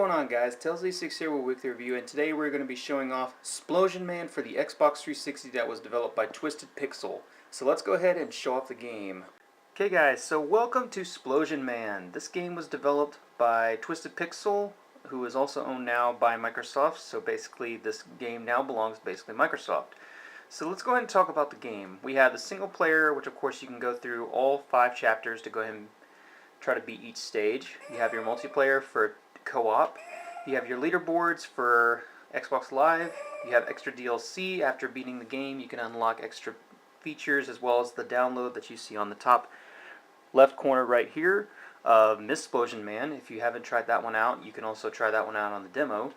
going on, guys? Tails86 here with Weekly Review, and today we're going to be showing off Splosion Man for the Xbox 360 that was developed by Twisted Pixel. So let's go ahead and show off the game. Okay guys, so welcome to Splosion Man. This game was developed by Twisted Pixel, who is also owned now by Microsoft, so basically this game now belongs to basically Microsoft. So let's go ahead and talk about the game. We have the single player, which of course you can go through all 5 chapters to go ahead and try to beat each stage. You have your multiplayer for co-op. You have your leaderboards for Xbox Live. You have extra DLC. After beating the game, you can unlock extra features as well as the download that you see on the top left corner right here of Miss Splosion Man. If you haven't tried that one out, you can also try that one out on the demo.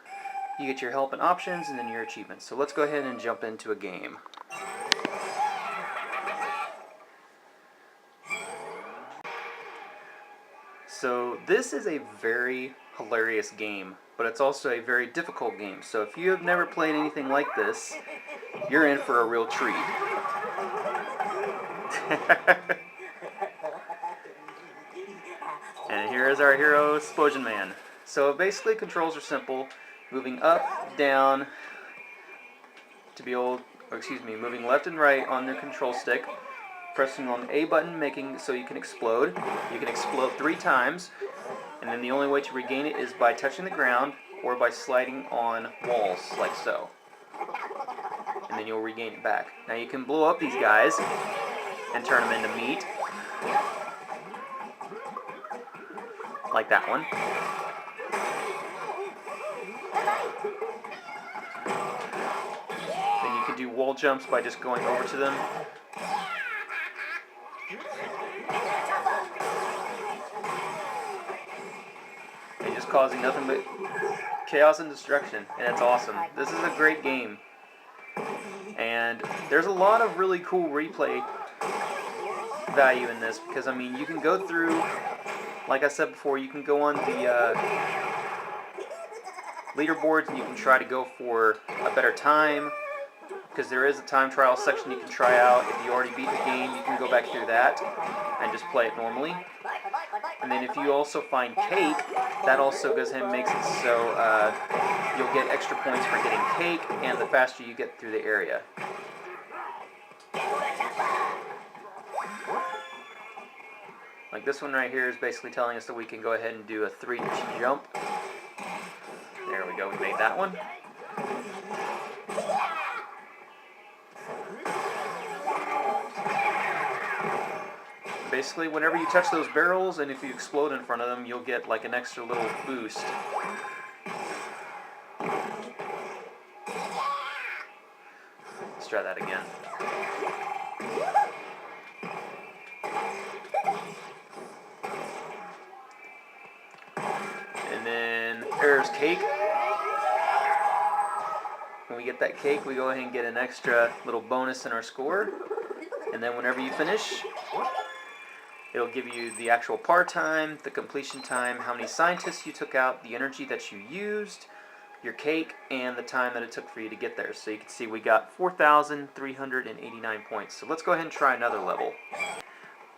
You get your help and options and then your achievements. So let's go ahead and jump into a game. So this is a very hilarious game, but it's also a very difficult game. So if you have never played anything like this, you're in for a real treat. And here is our hero, Splosion Man. So basically controls are simple. Moving up, down, to be able, moving left and right on the control stick. Pressing on the A button, making so you can explode. You can explode 3 times, and then the only way to regain it is by touching the ground or by sliding on walls, like so. And then you'll regain it back. Now you can blow up these guys and turn them into meat, like that one. Then you can do wall jumps by just going over to them. And just causing nothing but chaos and destruction, and it's awesome. This is a great game, and there's a lot of really cool replay value in this, because I mean you can go through, like I said before, you can go on the leaderboards and you can try to go for a better time, because there is a time trial section you can try out. If you already beat the game, you can go back through that and just play it normally. And then if you also find cake, that also goes ahead and makes it so you'll get extra points for getting cake, and the faster you get through the area. Like this one right here is basically telling us that we can go ahead and do a 3-inch jump. There we go, we made that one. Basically, whenever you touch those barrels, and if you explode in front of them, you'll get like an extra little boost. Let's try that again. And then there's cake. When we get that cake, we go ahead and get an extra little bonus in our score. And then whenever you finish, it'll give you the actual par time, the completion time, how many scientists you took out, the energy that you used, your cake, and the time that it took for you to get there. So you can see we got 4,389 points. So let's go ahead and try another level.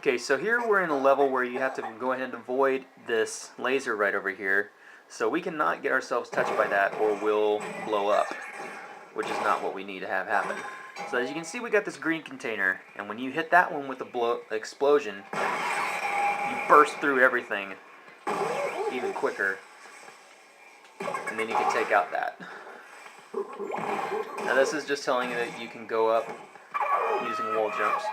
Okay, so here we're in a level where you have to go ahead and avoid this laser right over here. So we cannot get ourselves touched by that or we'll blow up, which is not what we need to have happen. So as you can see, we got this green container, and when you hit that one with the explosion, you burst through everything even quicker, and then you can take out that. Now this is just telling you that you can go up using wall jumps.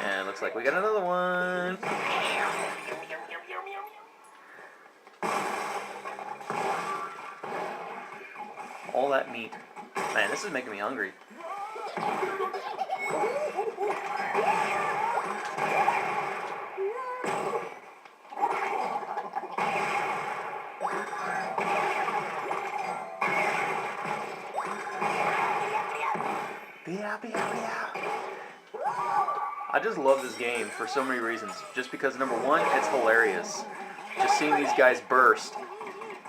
And it looks like we got another one. All that meat. Man, this is making me hungry. I just love this game for so many reasons. Just because, number one, it's hilarious. Just seeing these guys burst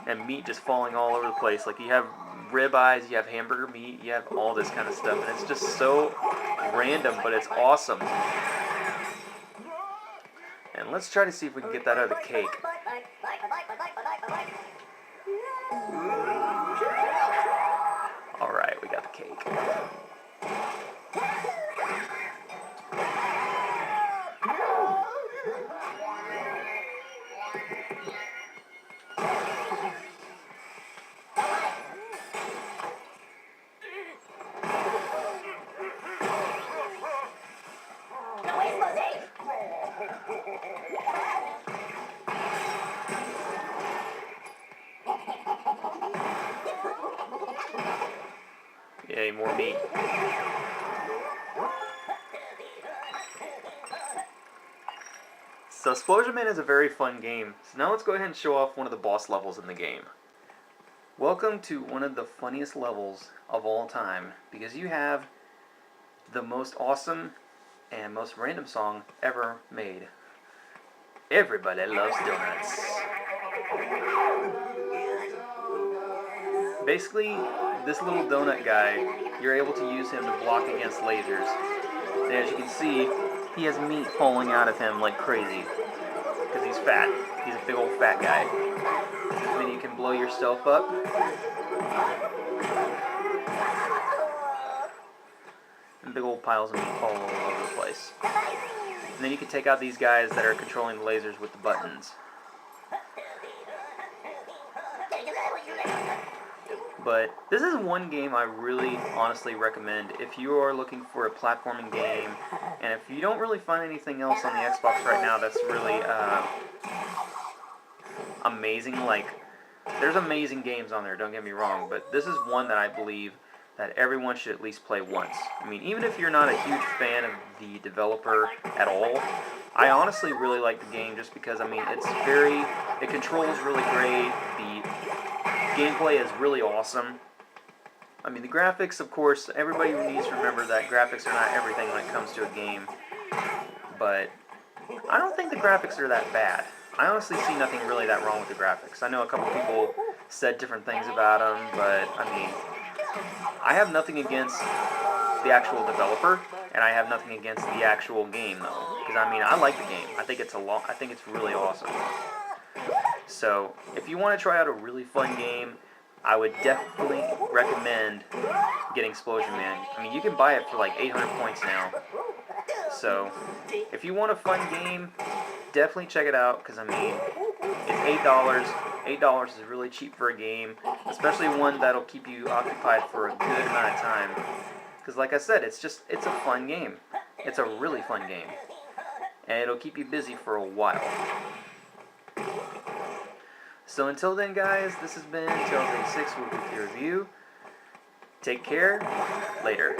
and meat just falling all over the place. Like, you have rib eyes, you have hamburger meat, you have all this kind of stuff, and it's just so random, but it's awesome. And let's try to see if we can get that other cake. Alright, we got the cake. Yay, more meat. So Splosion Man is a very fun game. So now let's go ahead and show off one of the boss levels in the game. Welcome to one of the funniest levels of all time, because you have the most awesome and most random song ever made. Everybody loves donuts. Basically, this little donut guy, you're able to use him to block against lasers. And as you can see, he has meat falling out of him like crazy. Because he's fat. He's a big old fat guy. And then you can blow yourself up. And big old piles of meat fall all over the place. And then you can take out these guys that are controlling the lasers with the buttons. But this is one game I really honestly recommend if you are looking for a platforming game, and if you don't really find anything else on the Xbox right now that's really amazing. Like, there's amazing games on there, don't get me wrong, but this is one that I believe that everyone should at least play once. I mean, even if you're not a huge fan of the developer at all, I honestly really like the game just because, I mean, it controls really great, the gameplay is really awesome. I mean, the graphics, of course, everybody needs to remember that graphics are not everything when it comes to a game. But I don't think the graphics are that bad. I honestly see nothing really that wrong with the graphics. I know a couple people said different things about them, but I mean, I have nothing against the actual developer, and I have nothing against the actual game, though. Because I mean, I like the game. I think it's really awesome. So, if you want to try out a really fun game, I would definitely recommend getting Splosion Man. I mean, you can buy it for like 800 points now. So, if you want a fun game, definitely check it out, because I mean, it's $8. $8 is really cheap for a game, especially one that'll keep you occupied for a good amount of time. Because like I said, it's a fun game. It's a really fun game. And it'll keep you busy for a while. So until then, guys, this has been Tales 86 with Wii-kly Review. Take care. Later.